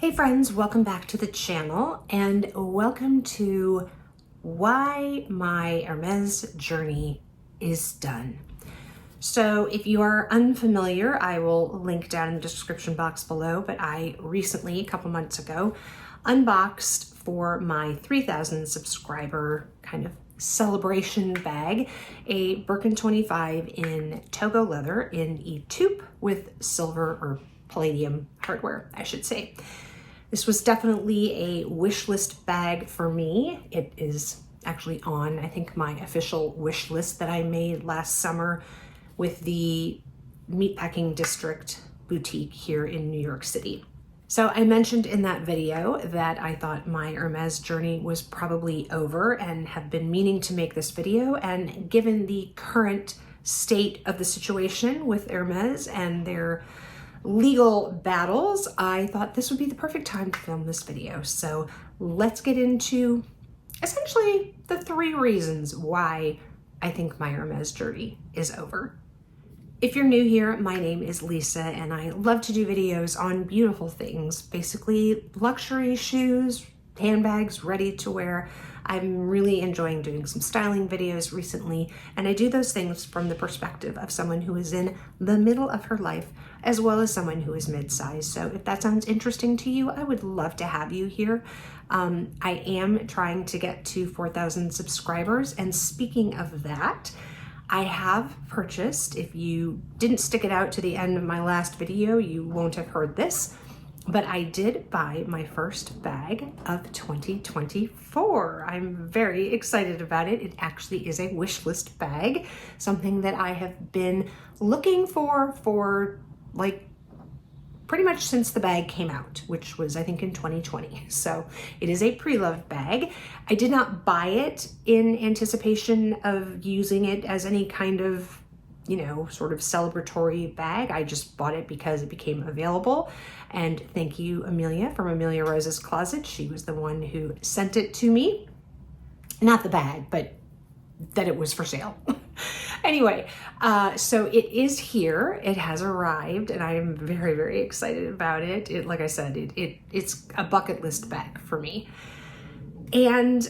Hey friends, welcome back to the channel and welcome to why my Hermes journey is done. So if you are unfamiliar, I will link down in the description box below, but I recently, a couple months ago, unboxed for my 3,000 subscriber kind of celebration bag, a Birkin 25 in Togo leather in a taupe with silver or palladium hardware, I should say. This was definitely a wish list bag for me. It is actually on, I think, my official wish list that I made last summer with the Meatpacking District boutique here in New York City. So I mentioned in that video that I thought my Hermes journey was probably over and have been meaning to make this video. And given the current state of the situation with Hermes and their legal battles, I thought this would be the perfect time to film this video. So let's get into essentially the 3 reasons why I think my Hermes journey is over. If you're new here, my name is Lisa and I love to do videos on beautiful things, basically luxury shoes, handbags, ready to wear. I'm really enjoying doing some styling videos recently, and I do those things from the perspective of someone who is in the middle of her life, as well as someone who is mid-sized. So if that sounds interesting to you, I would love to have you here. I am trying to get to 4,000 subscribers, and speaking of that, I have purchased, if you didn't stick it out to the end of my last video, you won't have heard this, but I did buy my first bag of 2024. I'm very excited about it. It actually is a wish list bag, something that I have been looking for like pretty much since the bag came out, which was I think in 2020. So it is a pre-loved bag. I did not buy it in anticipation of using it as any kind of, you know, sort of celebratory bag. I just bought it because it became available. And thank you, Amelia from Amelia Rose's Closet. She was the one who sent it to me. Not the bag, but that it was for sale. Anyway, so it is here. It has arrived and I am very, very excited about it. Like I said, it's a bucket list bag for me. And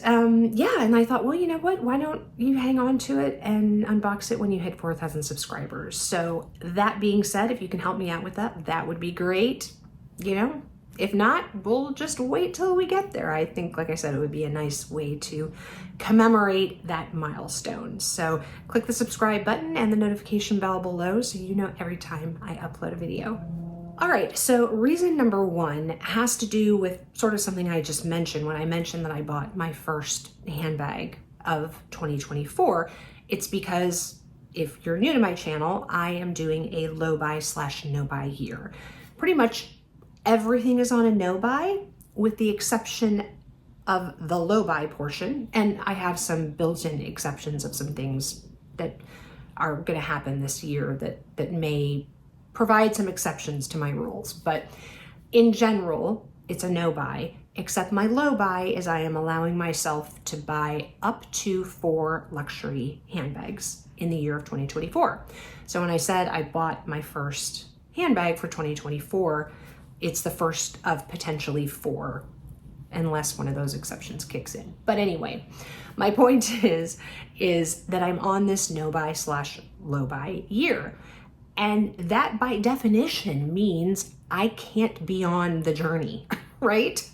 yeah, and I thought, well, you know what? Why don't you hang on to it and unbox it when you hit 4,000 subscribers? So that being said, if you can help me out with that, that would be great. You know, if not, we'll just wait till we get there. I think, like I said, it would be a nice way to commemorate that milestone. So click the subscribe button and the notification bell below so you know every time I upload a video. All right, so reason number 1 has to do with sort of something I just mentioned when I mentioned that I bought my first handbag of 2024. It's because if you're new to my channel, I am doing a low buy / no buy year. Pretty much everything is on a no buy with the exception of the low buy portion. And I have some built-in exceptions of some things that are gonna happen this year that may provide some exceptions to my rules. But in general, it's a no buy, except my low buy is I am allowing myself to buy up to 4 luxury handbags in the year of 2024. So when I said I bought my first handbag for 2024, it's the first of potentially 4, unless one of those exceptions kicks in. But anyway, my point is that I'm on this no buy / low buy year. And that by definition means I can't be on the journey, right?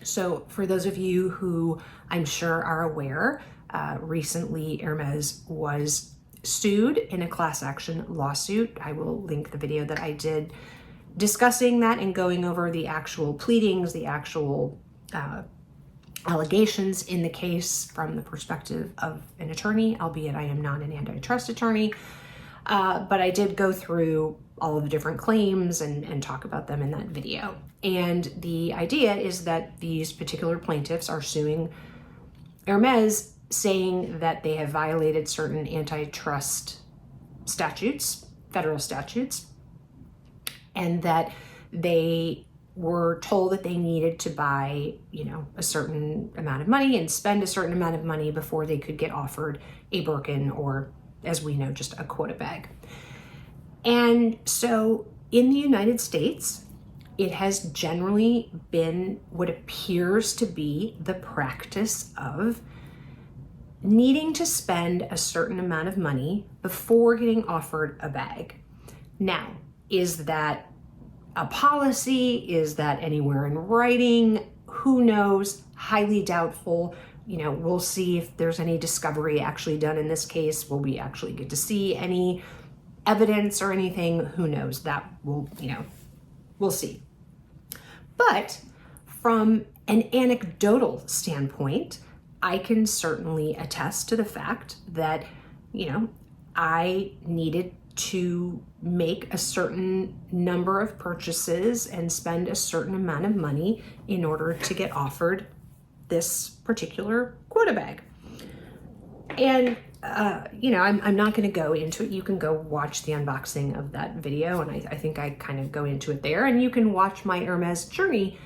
So for those of you who I'm sure are aware, recently Hermes was sued in a class action lawsuit. I will link the video that I did discussing that and going over the actual pleadings, the actual allegations in the case from the perspective of an attorney, albeit I am not an antitrust attorney. But I did go through all of the different claims and talk about them in that video. And the idea is that these particular plaintiffs are suing Hermes, saying that they have violated certain antitrust statutes, federal statutes, and that they were told that they needed to buy, you know, a certain amount of money and spend a certain amount of money before they could get offered a Birkin or, as we know, just a quota bag. And so in the United States, it has generally been what appears to be the practice of needing to spend a certain amount of money before getting offered a bag. Now, is that a policy? Is that anywhere in writing? Who knows? Highly doubtful. We'll see if there's any discovery actually done in this case. Will we actually get to see any evidence or anything? Who knows? That we'll see. But from an anecdotal standpoint, I can certainly attest to the fact that, I needed to make a certain number of purchases and spend a certain amount of money in order to get offered this particular quota bag. And, I'm not going to go into it. You can go watch the unboxing of that video, and I think I kind of go into it there. And you can watch my Hermes journey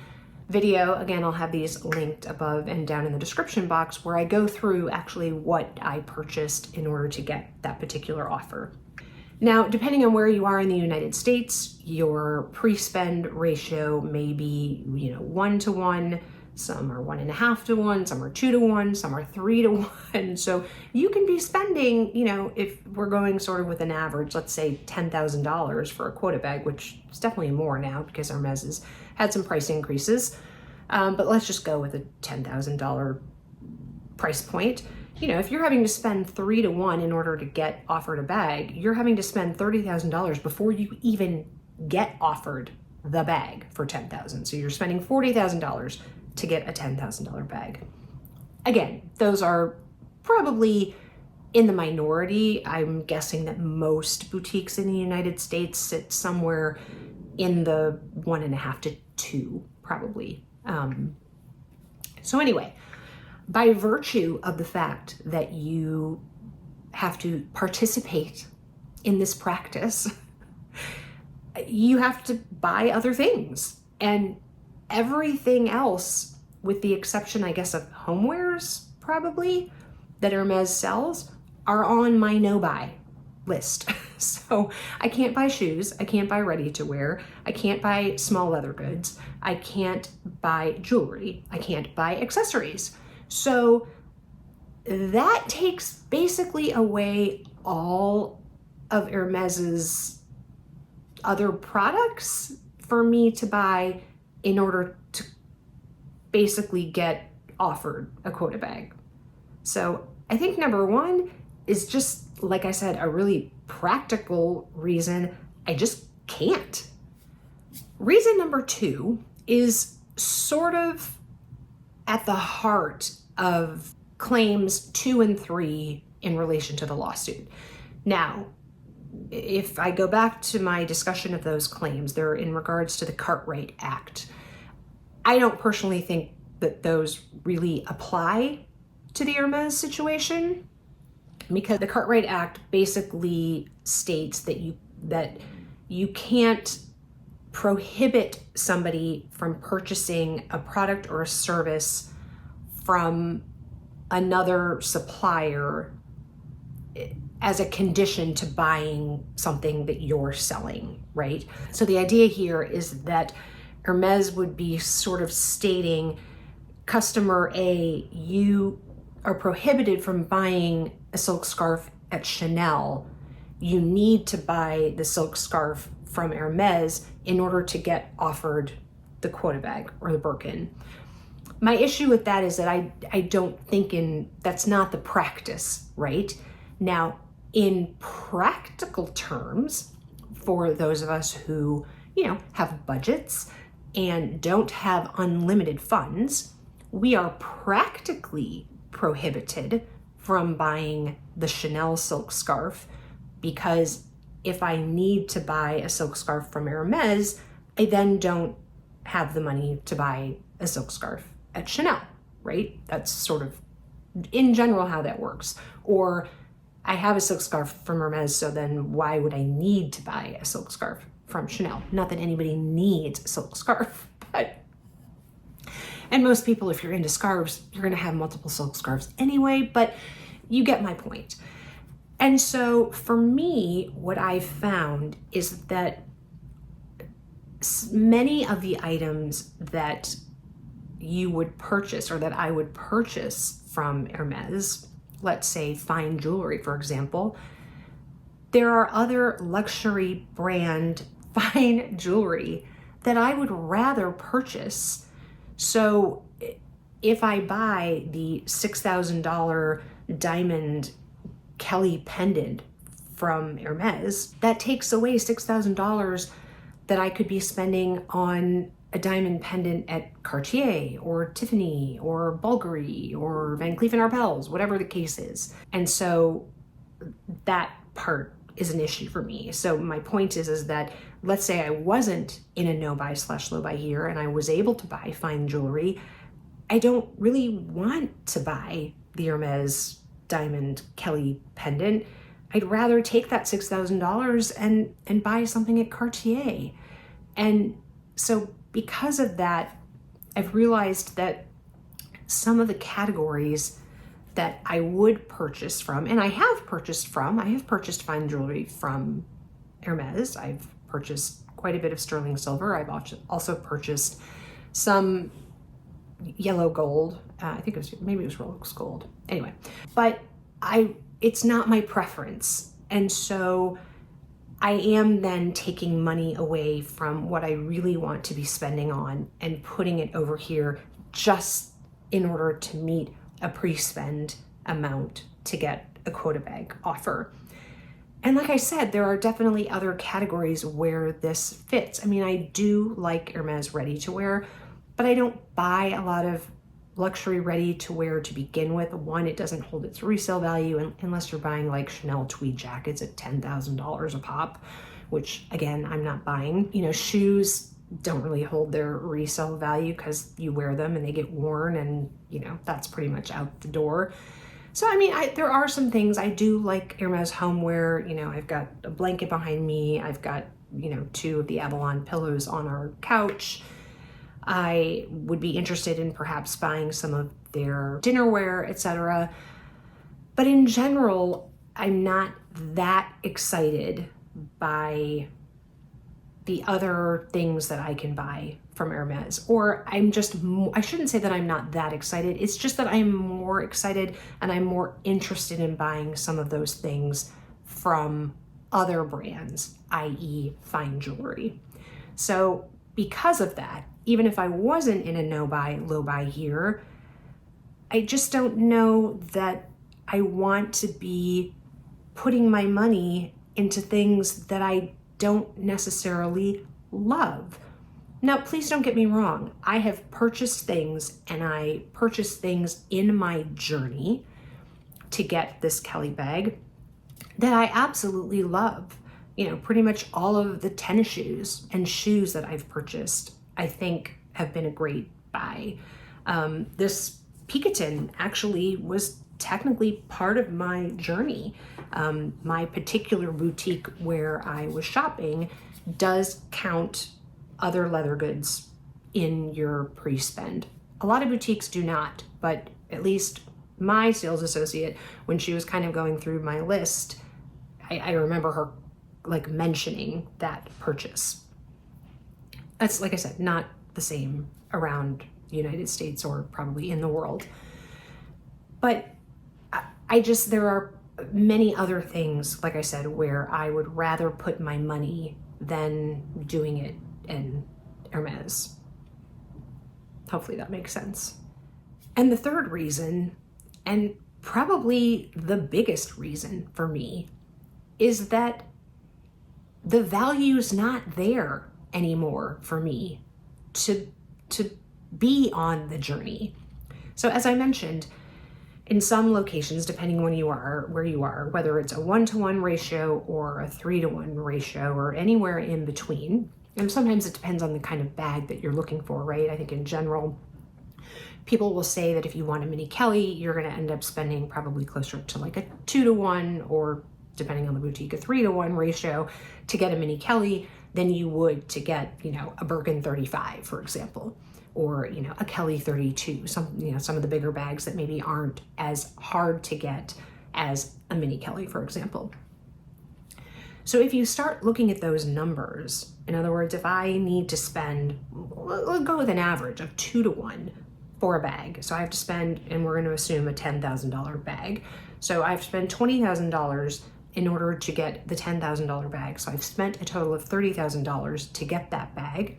video. Again, I'll have these linked above and down in the description box, where I go through actually what I purchased in order to get that particular offer. Now, depending on where you are in the United States, your pre-spend ratio may be, 1-to-1, some are 1.5 to 1, some are 2 to 1, some are 3 to 1. So you can be spending, if we're going sort of with an average, let's say $10,000 for a quota bag, which is definitely more now because Hermes has had some price increases. But let's just go with a $10,000 price point. If you're having to spend 3 to 1 in order to get offered a bag, you're having to spend $30,000 before you even get offered the bag for $10,000. So you're spending $40,000 to get a $10,000 bag. Again, those are probably in the minority. I'm guessing that most boutiques in the United States sit somewhere in the 1.5 to 2, probably. So anyway, by virtue of the fact that you have to participate in this practice, you have to buy other things. And everything else, with the exception, I guess, of homewares, probably, that Hermes sells, are on my no-buy list. So I can't buy shoes, I can't buy ready-to-wear, I can't buy small leather goods, I can't buy jewelry, I can't buy accessories. So that takes basically away all of Hermes's other products for me to buy in order to basically get offered a quota bag. So I think number one is just, like I said, a really practical reason. I just can't. Reason number two is sort of at the heart of claims 2 and 3 in relation to the lawsuit. Now, if I go back to my discussion of those claims, they're in regards to the Cartwright Act. I don't personally think that those really apply to the Hermes situation, because the Cartwright Act basically states that you can't prohibit somebody from purchasing a product or a service from another supplier as a condition to buying something that you're selling, right? So the idea here is that Hermes would be sort of stating, customer A, you are prohibited from buying a silk scarf at Chanel. You need to buy the silk scarf from Hermes in order to get offered the quota bag or the Birkin. My issue with that is that I don't think that's not the practice, right? Now, in practical terms, for those of us who, have budgets and don't have unlimited funds, we are practically prohibited from buying the Chanel silk scarf, because if I need to buy a silk scarf from Hermes, I then don't have the money to buy a silk scarf at Chanel, right? That's sort of in general how that works. Or I have a silk scarf from Hermes, so then why would I need to buy a silk scarf from Chanel? Not that anybody needs a silk scarf, and most people, if you're into scarves, you're gonna have multiple silk scarves anyway, but you get my point. And so for me, what I've found is that many of the items that you would purchase or that I would purchase from Hermes, let's say fine jewelry, for example, there are other luxury brand fine jewelry that I would rather purchase. So if I buy the $6,000 diamond Kelly pendant from Hermes, that takes away $6,000 that I could be spending on a diamond pendant at Cartier or Tiffany or Bulgari or Van Cleef & Arpels, whatever the case is. And so that part is an issue for me. So my point is that let's say I wasn't in a no buy / low buy year and I was able to buy fine jewelry, I don't really want to buy the Hermes diamond Kelly pendant. I'd rather take that $6,000 and buy something at Cartier. And so because of that, I've realized that some of the categories that I would purchase from, and I have purchased fine jewelry from Hermes. I've purchased quite a bit of sterling silver. I've also purchased some yellow gold. I think maybe it was rose gold. Anyway, but it's not my preference. And so I am then taking money away from what I really want to be spending on and putting it over here just in order to meet a pre-spend amount to get a quota bag offer. And like I said, there are definitely other categories where this fits. I mean, I do like Hermes ready-to-wear, but I don't buy a lot of luxury ready-to-wear to begin with. One, it doesn't hold its resale value unless you're buying like Chanel tweed jackets at $10,000 a pop, which again, I'm not buying. You know, shoes don't really hold their resale value because you wear them and they get worn and, you know, that's pretty much out the door. So, I mean, there are some things I do like Hermes homeware. You know, I've got a blanket behind me. I've got, you know, 2 of the Avalon pillows on our couch. I would be interested in perhaps buying some of their dinnerware, etc. But in general, I'm not that excited by the other things that I can buy from Hermes. Or I shouldn't say that I'm not that excited. It's just that I'm more excited and I'm more interested in buying some of those things from other brands, i.e. fine jewelry. So because of that, even if I wasn't in a no buy, low buy year, I just don't know that I want to be putting my money into things that I don't necessarily love. Now, please don't get me wrong. I have purchased things and I purchased things in my journey to get this Kelly bag that I absolutely love. You know, pretty much all of the tennis shoes and shoes that I've purchased, I think have been a great buy. This Picotin actually was technically part of my journey. My particular boutique where I was shopping does count other leather goods in your pre-spend. A lot of boutiques do not, but at least my sales associate, when she was kind of going through my list, I remember her like mentioning that purchase. That's, like I said, not the same around the United States or probably in the world. But there are many other things, like I said, where I would rather put my money than doing it in Hermes. Hopefully that makes sense. And the third reason, and probably the biggest reason for me, is that the value's not there anymore for me to be on the journey. So as I mentioned, in some locations, depending where you are, whether it's a 1-to-1 ratio or a 3-to-1 ratio or anywhere in between, and sometimes it depends on the kind of bag that you're looking for, right? I think in general, people will say that if you want a mini Kelly, you're going to end up spending probably closer to like a 2-to-1 or, depending on the boutique, a 3-to-1 ratio to get a mini Kelly than you would to get, you know, a Birkin 35, for example, or, you know, a Kelly 32, some of the bigger bags that maybe aren't as hard to get as a mini Kelly, for example. So if you start looking at those numbers, in other words, if I need to spend, we'll go with an average of 2 to 1 for a bag. So I have to spend, and we're going to assume a $10,000 bag. So I have to spend $20,000 in order to get the $10,000 bag. So I've spent a total of $30,000 to get that bag.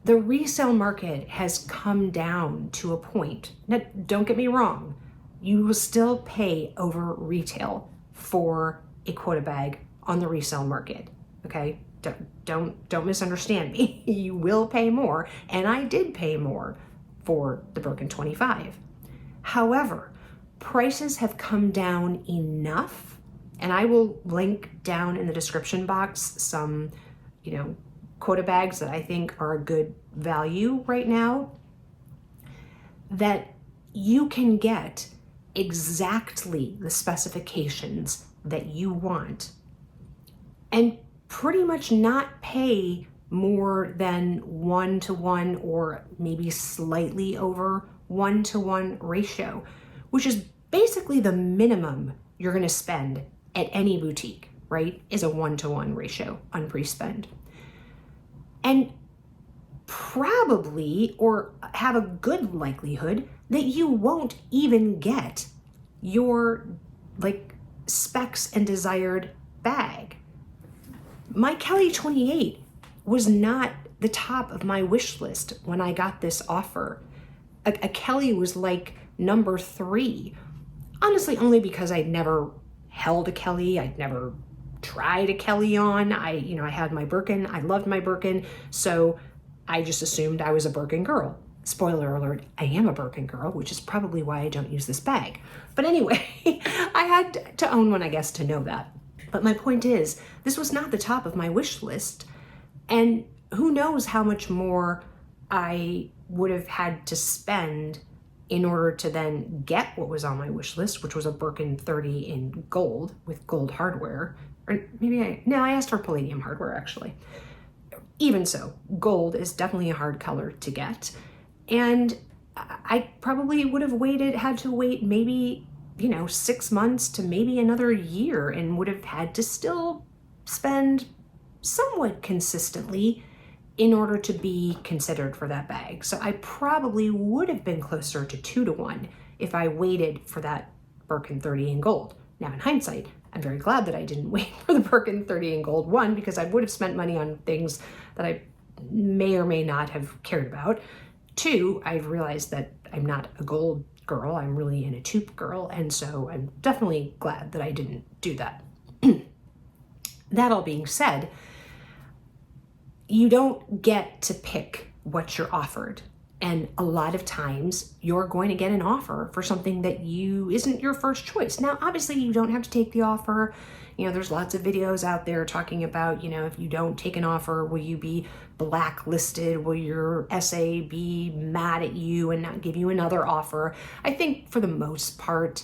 The resale market has come down to a point. Now, don't get me wrong, you will still pay over retail for a quota bag on the resale market. Okay, don't misunderstand me. You will pay more, and I did pay more for the Birkin 25. However, prices have come down enough, and I will link down in the description box some, quota bags that I think are a good value right now, that you can get exactly the specifications that you want and pretty much not pay more than 1 to 1 or maybe slightly over 1 to 1 ratio, which is basically the minimum you're going to spend at any boutique, right? Is a 1 to 1 ratio on pre-spend. And probably, or have a good likelihood, that you won't even get your specs and desired bag. My Kelly 28 was not the top of my wish list when I got this offer. A Kelly was like number 3. Honestly, only because I'd never held a Kelly. I'd never tried a Kelly on. I had my Birkin. I loved my Birkin. So I just assumed I was a Birkin girl. Spoiler alert, I am a Birkin girl, which is probably why I don't use this bag. But anyway, I had to own one, I guess, to know that. But my point is, this was not the top of my wish list. And who knows how much more I would have had to spend in order to then get what was on my wish list, which was a Birkin 30 in gold with gold hardware. Or maybe I asked for palladium hardware, actually. Even so, gold is definitely a hard color to get. And I probably would have had to wait maybe, 6 months to maybe another year, and would have had to still spend somewhat consistently in order to be considered for that bag. So I probably would have been closer to 2 to 1 if I waited for that Birkin 30 in gold. Now, in hindsight, I'm very glad that I didn't wait for the Birkin 30 in gold. 1, because I would have spent money on things that I may or may not have cared about. 2, I've realized that I'm not a gold girl. I'm really an taupe girl. And so I'm definitely glad that I didn't do that. That all being said, you don't get to pick what you're offered. And a lot of times you're going to get an offer for something that isn't your first choice. Now, obviously you don't have to take the offer. There's lots of videos out there talking about, if you don't take an offer, will you be blacklisted? Will your SA be mad at you and not give you another offer? I think for the most part,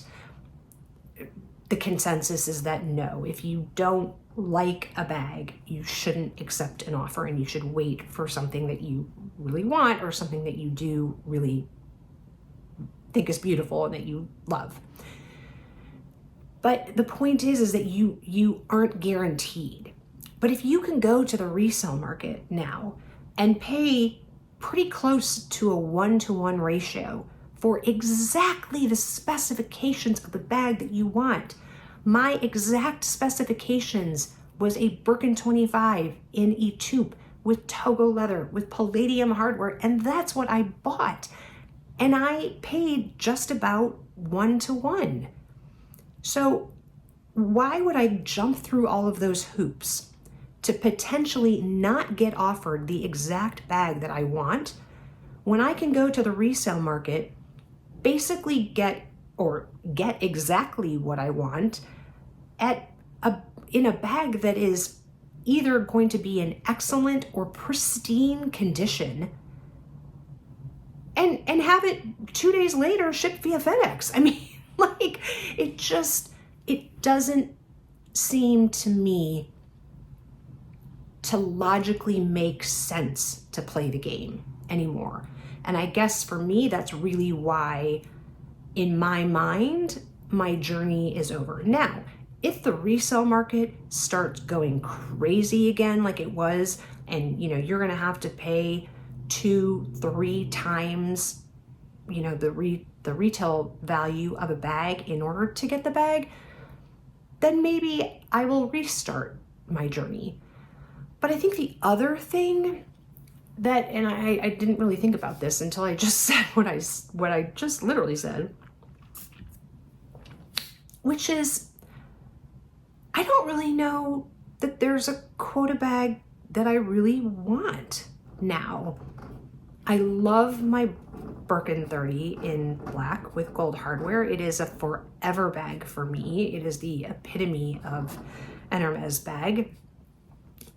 the consensus is that no, if you don't like a bag, you shouldn't accept an offer, and you should wait for something that you really want or something that you do really think is beautiful and that you love. But the point is that you aren't guaranteed. But if you can go to the resale market now and pay pretty close to a 1 to 1 ratio for exactly the specifications of the bag that you want. My exact specifications was a Birkin 25 in a taupe with Togo leather, with palladium hardware, and that's what I bought. And I paid just about 1 to 1. So why would I jump through all of those hoops to potentially not get offered the exact bag that I want when I can go to the resale market, basically get exactly what I want in a bag that is either going to be in excellent or pristine condition, and have it 2 days later shipped via FedEx? I mean, it doesn't seem to me to logically make sense to play the game anymore. And I guess for me, that's really why, in my mind, my journey is over. Now, if the resale market starts going crazy again like it was, and you're gonna have to pay 2-3 times the retail value of a bag in order to get the bag, then maybe I will restart my journey. But I think the other thing that, and I didn't really think about this until I just said what I just literally said, which is, I don't really know that there's a quota bag that I really want now. I love my Birkin 30 in black with gold hardware. It is a forever bag for me. It is the epitome of an Hermes bag.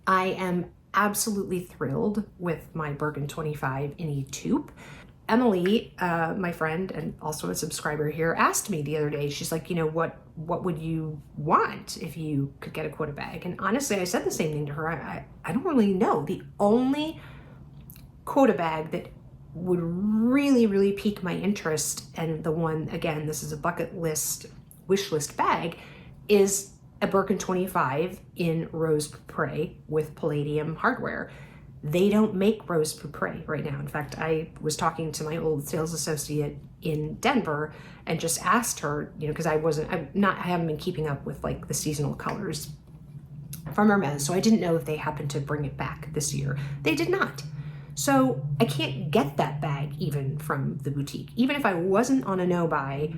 I am absolutely thrilled with my Birkin 25 in a taupe. Emily, my friend and also a subscriber here, asked me the other day, she's like, what would you want if you could get a quota bag? And honestly, I said the same thing to her. I don't really know. The only quota bag that would really, really pique my interest, and the one, again, this is a bucket list, wish list bag, is a Birkin 25 in rose pourpre with palladium hardware. They don't make rose pourpre right now. In fact, I was talking to my old sales associate in Denver and just asked her, because I haven't been keeping up with like the seasonal colors from Hermes, so I didn't know if they happened to bring it back this year. They did not. So I can't get that bag even from the boutique. Even if I wasn't on a no-buy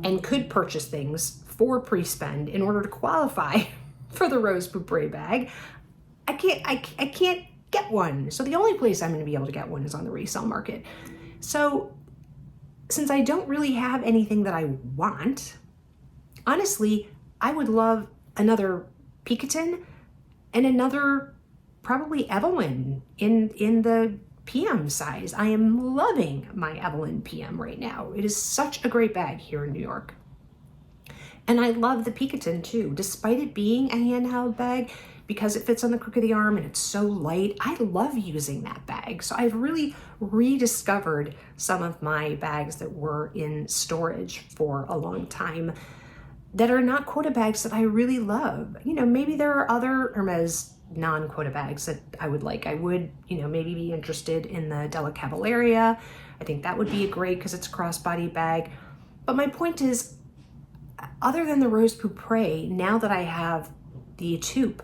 and could purchase things for pre-spend in order to qualify for the rose pourpre bag, I can't get one. So the only place I'm going to be able to get one is on the resale market. So since I don't really have anything that I want, honestly, I would love another Picotin and another probably Evelyn in the PM size. I am loving my Evelyn PM right now. It is such a great bag here in New York. And I love the Picotin too, despite it being a handheld bag, because it fits on the crook of the arm and it's so light. I love using that bag. So I've really rediscovered some of my bags that were in storage for a long time that are not quota bags that I really love. Maybe there are other Hermes non-quota bags that I would like. I would, maybe be interested in the Della Cavalleria. I think that would be great because it's a crossbody bag. But my point is, other than the rose pourpre, now that I have the taupe,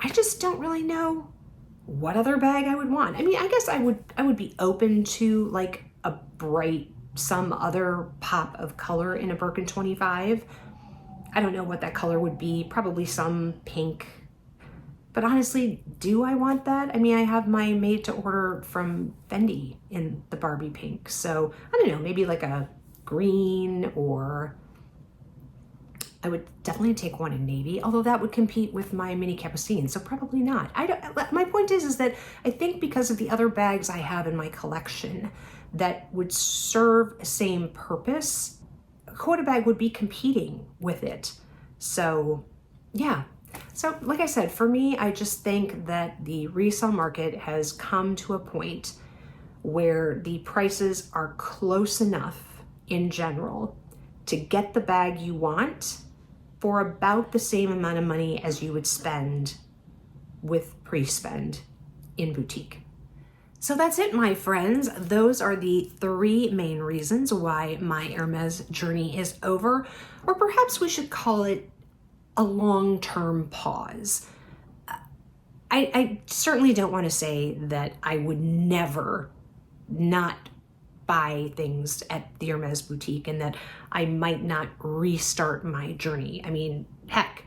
I just don't really know what other bag I would want. I mean, I guess I would be open to like a bright, some other pop of color in a Birkin 25. I don't know what that color would be, probably some pink. But honestly, do I want that? I mean, I have my made to order from Fendi in the Barbie pink. So I don't know, maybe like a green, or I would definitely take one in navy, although that would compete with my mini capucine, so probably not. My point is that I think because of the other bags I have in my collection that would serve the same purpose, a quota bag would be competing with it. So yeah. So like I said, for me, I just think that the resale market has come to a point where the prices are close enough in general to get the bag you want for about the same amount of money as you would spend with pre-spend in boutique. So that's it, my friends. Those are the 3 main reasons why my Hermes journey is over, or perhaps we should call it a long-term pause. I certainly don't want to say that I would never not buy things at the Hermes boutique and that I might not restart my journey. I mean, heck,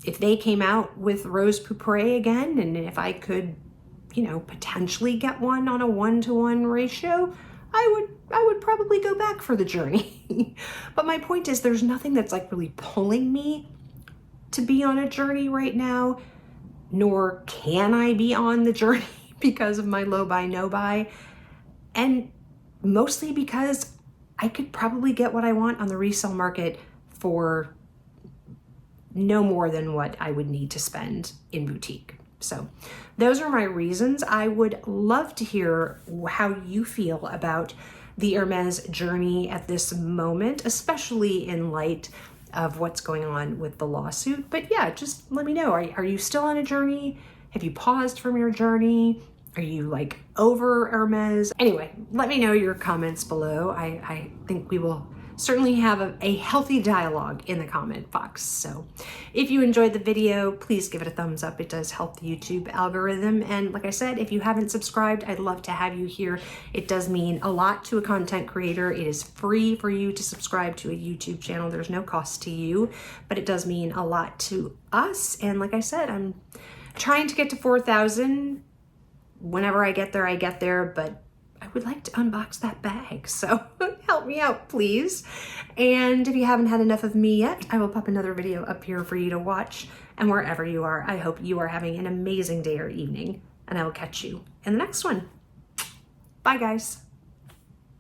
if they came out with rose pourpre again, and if I could, potentially get one on a 1-to-1 ratio, I would probably go back for the journey. But my point is, there's nothing that's like really pulling me to be on a journey right now, nor can I be on the journey because of my low buy, no buy. And mostly because I could probably get what I want on the resale market for no more than what I would need to spend in boutique. So those are my reasons. I would love to hear how you feel about the Hermes journey at this moment, especially in light of what's going on with the lawsuit. But yeah, just let me know. Are you still on a journey? Have you paused from your journey? Are you like over Hermes? Anyway, let me know your comments below. I think we will certainly have a healthy dialogue in the comment box. So if you enjoyed the video, please give it a thumbs up. It does help the YouTube algorithm. And like I said, if you haven't subscribed, I'd love to have you here. It does mean a lot to a content creator. It is free for you to subscribe to a YouTube channel. There's no cost to you, but it does mean a lot to us. And like I said, I'm trying to get to 4,000. Whenever I get there, but I would like to unbox that bag. So help me out, please. And if you haven't had enough of me yet, I will pop another video up here for you to watch. And wherever you are, I hope you are having an amazing day or evening. And I will catch you in the next one. Bye, guys.